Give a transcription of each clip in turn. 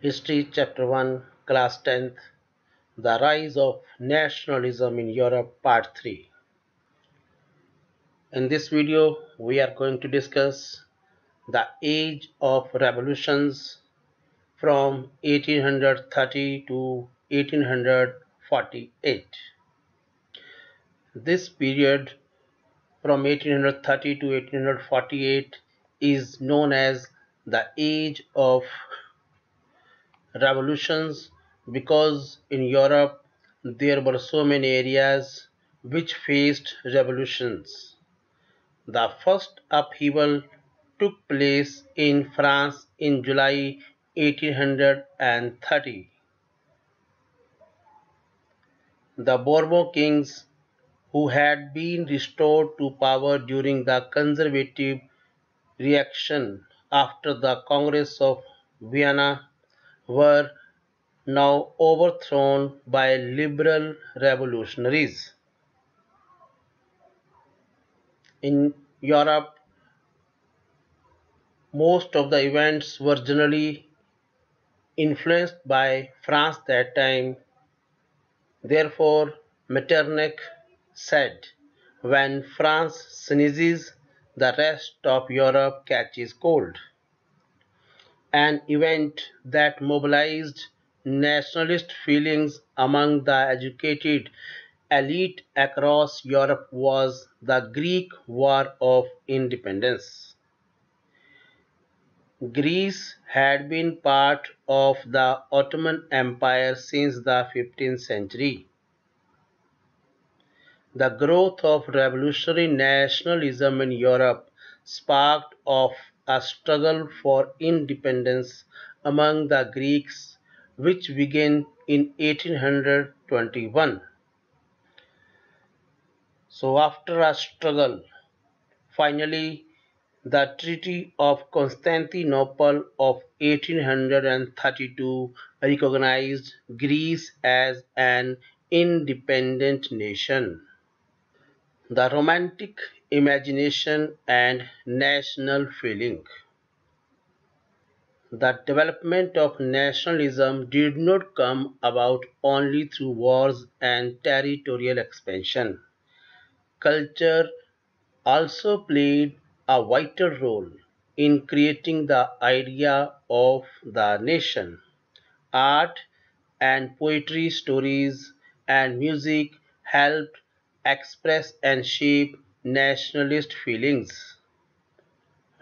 History Chapter 1, Class 10th, The Rise of Nationalism in Europe Part 3. In this video, we are going to discuss the age of revolutions from 1830 to 1848. This period from 1830 to 1848 is known as the age of revolutions because in Europe there were so many areas which faced revolutions. The first upheaval took place in France in July 1830. The Bourbon kings, who had been restored to power during the conservative reaction after the Congress of Vienna, were now overthrown by liberal revolutionaries. In Europe, most of the events were generally influenced by France that time. Therefore, Metternich said, "When France sneezes, the rest of Europe catches cold." An event that mobilized nationalist feelings among the educated elite across Europe was the Greek War of Independence. Greece had been part of the Ottoman Empire since the 15th century. The growth of revolutionary nationalism in Europe sparked off a struggle for independence among the Greeks which began in 1821. So after a struggle, finally the Treaty of Constantinople of 1832 recognized Greece as an independent nation. The romantic imagination and national feeling. The development of nationalism did not come about only through wars and territorial expansion. Culture also played a vital role in creating the idea of the nation. Art and poetry, stories and music helped express and shape nationalist feelings.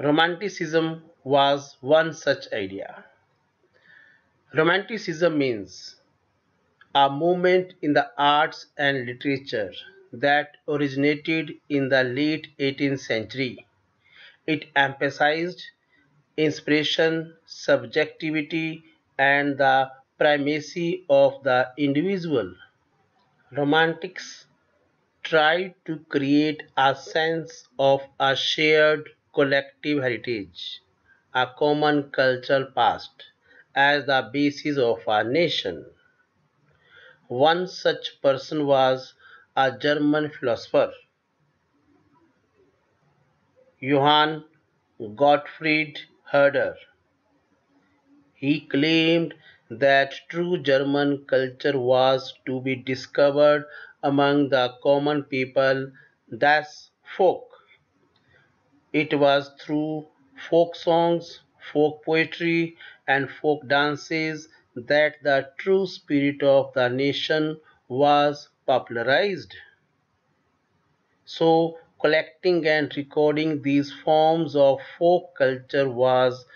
Romanticism was one such idea. Romanticism means a movement in the arts and literature that originated in the late 18th century. It emphasized inspiration, subjectivity, and the primacy of the individual. Romantics tried to create a sense of a shared collective heritage, a common cultural past, as the basis of a nation. One such person was a German philosopher, Johann Gottfried Herder. He claimed that true German culture was to be discovered among the common people, das Volk. It was through folk songs, folk poetry, and folk dances that the true spirit of the nation was popularized. So, collecting and recording these forms of folk culture was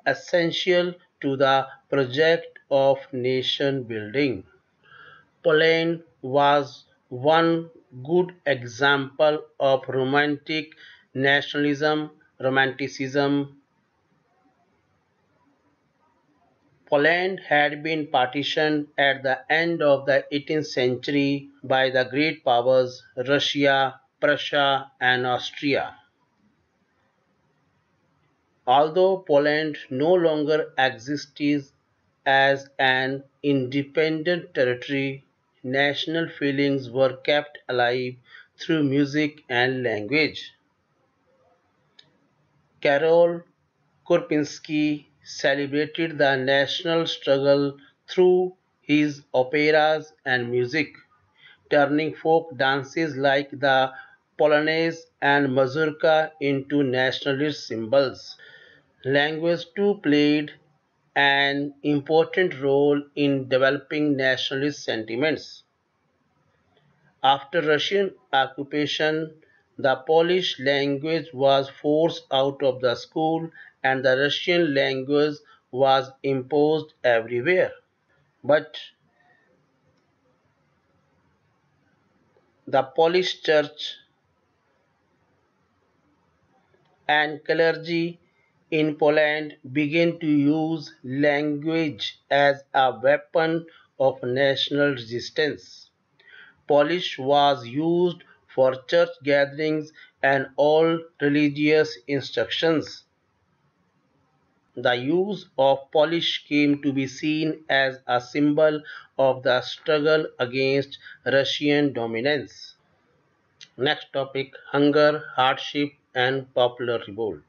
essential to the project of nation building. Poland was one good example of romantic nationalism, romanticism. Poland had been partitioned at the end of the 18th century by the great powers Russia, Prussia, and Austria. Although Poland no longer exists as an independent territory, national feelings were kept alive through music and language. Karol Kurpinski celebrated the national struggle through his operas and music, turning folk dances like the Polonaise and Mazurka into nationalist symbols. Language too played an important role in developing nationalist sentiments. After Russian occupation, the Polish language was forced out of the school and the Russian language was imposed everywhere. But the Polish church and clergy in Poland began to use language as a weapon of national resistance. Polish was used for church gatherings and all religious instructions. The use of Polish came to be seen as a symbol of the struggle against Russian dominance. Next topic: hunger, hardship, and popular revolt.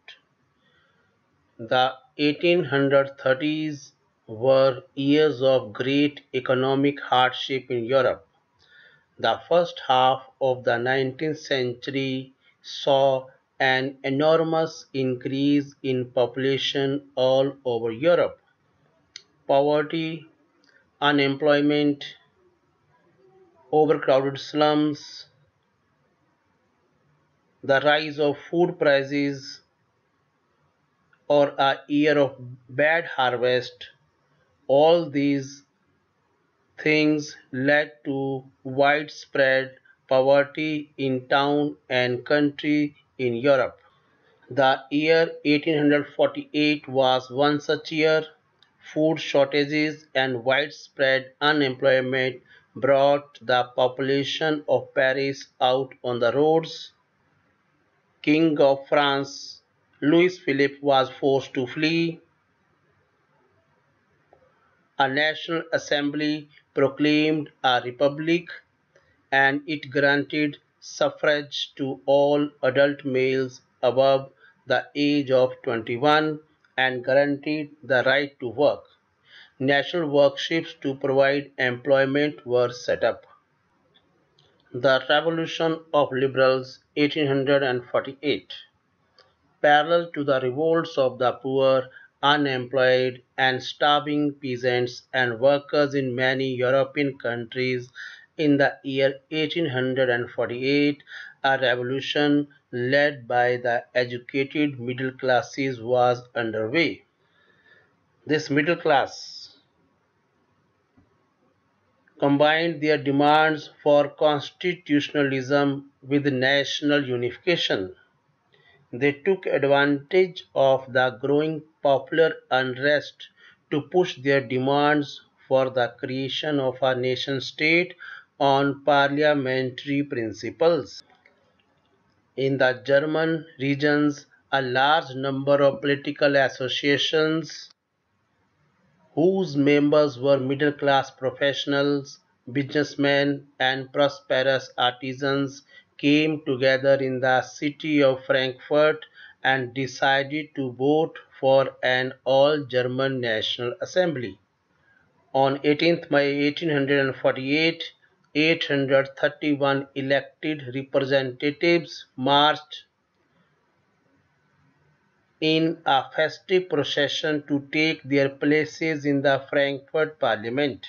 The 1830s were years of great economic hardship in Europe. The first half of the 19th century saw an enormous increase in population all over Europe. Poverty, unemployment, overcrowded slums, the rise of food prices, or a year of bad harvest, all these things led to widespread poverty in town and country in Europe. The year 1848 was one such year. Food shortages and widespread unemployment brought the population of Paris out on the roads. King of France Louis Philippe was forced to flee. A national assembly proclaimed a republic, and it granted suffrage to all adult males above the age of 21 and guaranteed the right to work. National workshops to provide employment were set up. The Revolution of Liberals 1848. Parallel to the revolts of the poor, unemployed, and starving peasants and workers in many European countries, in the year 1848, a revolution led by the educated middle classes was underway. This middle class combined their demands for constitutionalism with national unification. They took advantage of the growing popular unrest to push their demands for the creation of a nation state on parliamentary principles. In the German regions, a large number of political associations whose members were middle class professionals, businessmen, and prosperous artisans, came together in the city of Frankfurt and decided to vote for an all German National Assembly. On 18th May 1848, 831 elected representatives marched in a festive procession to take their places in the Frankfurt Parliament.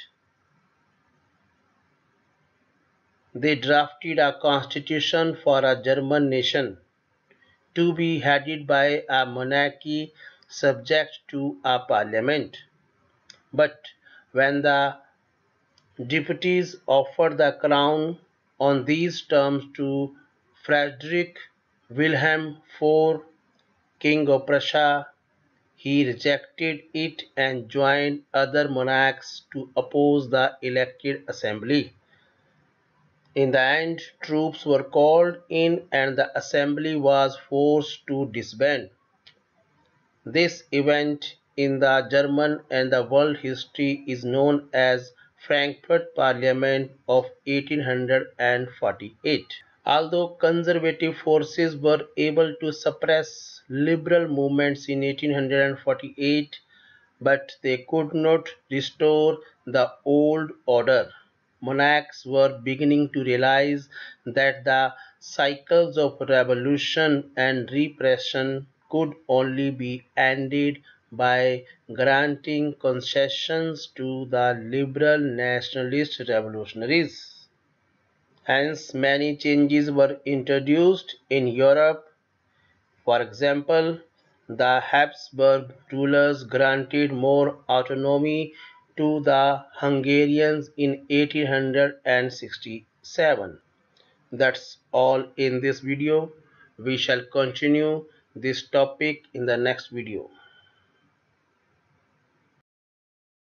They drafted a constitution for a German nation to be headed by a monarchy subject to a parliament. But when the deputies offered the crown on these terms to Frederick Wilhelm IV, King of Prussia, he rejected it and joined other monarchs to oppose the elected assembly. In the end, troops were called in and the assembly was forced to disband. This event in the German and the world history is known as Frankfurt Parliament of 1848. Although conservative forces were able to suppress liberal movements in 1848, but they could not restore the old order. Monarchs were beginning to realize that the cycles of revolution and repression could only be ended by granting concessions to the liberal nationalist revolutionaries. Hence, many changes were introduced in Europe. For example, the Habsburg rulers granted more autonomy to the Hungarians in 1867. That's all in this video. We shall continue this topic in the next video.